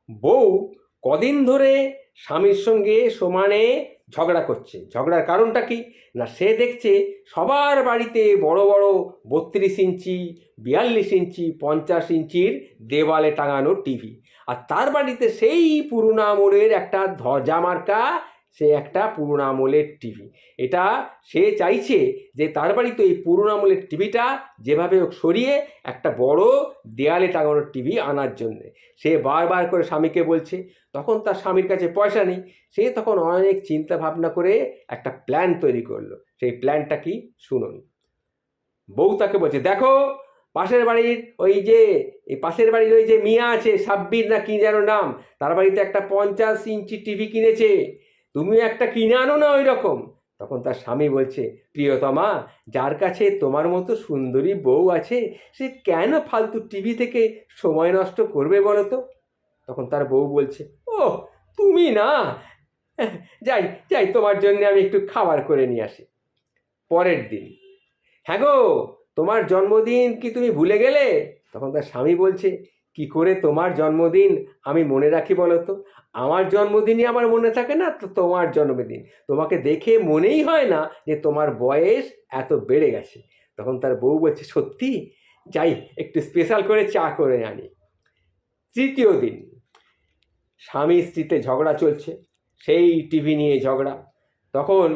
বউ কদিন ধরে স্বামীর সঙ্গে সমানে ঝগড়া করছে। ঝগড়ার কারণটা কি না, সে দেখছে সবার বাড়িতে বড় বড় 32 ইঞ্চি, 42 ইঞ্চি, 50 ইঞ্চির দেওয়ালে টাঙানো টিভি, আর তার বাড়িতে সেই পুরোনো আমলের একটা ধ্বজা মার্কা সে একটা পুরোনো আমলের টিভি। এটা সে চাইছে যে তার বাড়িতে এই পুরোনো আমলের টিভিটা যেভাবে হোক সরিয়ে একটা বড় দেয়ালে টাঙানো টিভি আনার জন্যে সে বারবার করে স্বামীকে বলছে। তখন তার স্বামীর কাছে পয়সা নেই। সে তখন অনেক চিন্তা ভাবনা করে একটা প্ল্যান তৈরি করলো। সেই প্ল্যানটা কি শুনুন। বউ তাকে বলছে, দেখো পাশের বাড়ির ওই যে মিয়া আছে, সাব্বির না কি যেন নাম, তার বাড়িতে একটা 50 ইঞ্চি টিভি কিনেছে, তুমিও একটা কিনে আনো না ওই রকম। তখন তার স্বামী বলছে, প্রিয়তমা, যার কাছে তোমার মতো সুন্দরী বউ আছে সে কেন ফালতু টিভি থেকে সময় নষ্ট করবে বলো তো? তখন তার বউ বলছে, ও তুমি না, যাই যাই তোমার জন্য আমি একটু খাবার করে নিয়ে আসি। পরের দিন, হ্যাঁ গো, তোমার জন্মদিন কি তুমি ভুলে গেলে? তখন তার স্বামী বলছে, কি করে তোমার জন্মদিন আমি মনে রাখি বলো তো? আমার জন্মদিনই আমার মনে থাকে না তো তোমার জন্মদিন? তোমাকে দেখে মনেই হয় না যে তোমার বয়স এত বেড়ে গেছে। তখন তার বউ বলছে, সত্যি, যাই একটু স্পেশাল করে চা করে আনি। তৃতীয় দিন, স্বামী স্ত্রীতে ঝগড়া চলছে, সেই টিভি নিয়ে ঝগড়া। তখন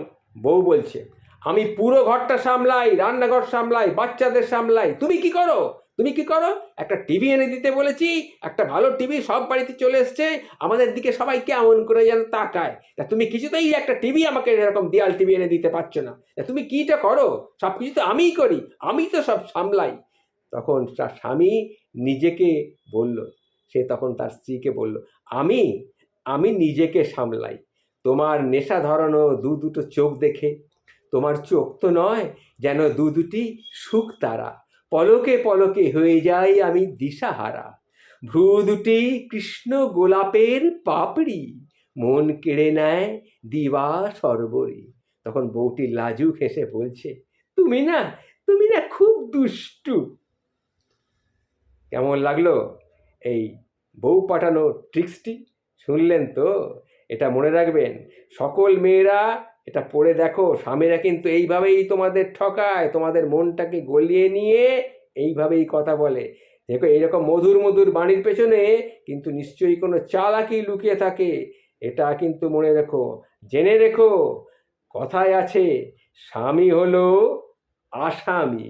বউ বলছে, আমি পুরো ঘরটা সামলাই, রান্নাঘর সামলাই, বাচ্চাদের সামলাই, তুমি কি করো? তুমি কি করো? একটা টিভি এনে দিতে বলেছি, একটা ভালো টিভি সব বাড়িতে চলে এসছে, আমাদের দিকে সবাই কেমন করে যেন তাকায়, তা তুমি কিছুতেই একটা টিভি আমাকে এরকম দেয়াল টিভি এনে দিতে পারছো না, তুমি কিটা করো? সব কিছু তো আমিই করি, আমি তো সব সামলাই। তখন তার স্বামী নিজেকে বলল, সে তখন তার স্ত্রীকে বলল, আমি আমি নিজেকে সামলাই, তোমার নেশা ধরানো দুটো চোখ দেখে। তোমার চোখ তো নয়, যেন দুটি সুখ তারা, পলকে পলকে হয়ে যাই আমি দিশাহারা, ভ্রু দুটি কৃষ্ণ গোলাপের পাপড়ি, মন কেড়ে নেয় দিবা সর্বরি। তখন বউটি লাজুক হেসে বলছে, তুমি না খুব দুষ্টু। কেমন লাগলো এই বউ পাঠানো ট্রিক্সটি? শুনলেন তো? এটা মনে রাখবেন, সকল মেয়েরা এটা পড়ে দেখো, স্বামীরা কিন্তু এইভাবেই তোমাদের ঠকায়, তোমাদের মনটাকে গলিয়ে নিয়ে এইভাবেই কথা বলে। দেখো, এইরকম মধুর মধুর বাণীর পেছনে কিন্তু নিশ্চয়ই কোনো চালাকি লুকিয়ে থাকে। এটা কিন্তু মনে রেখো, জেনে রেখো। কথায় আছে, স্বামী হলো আসামি।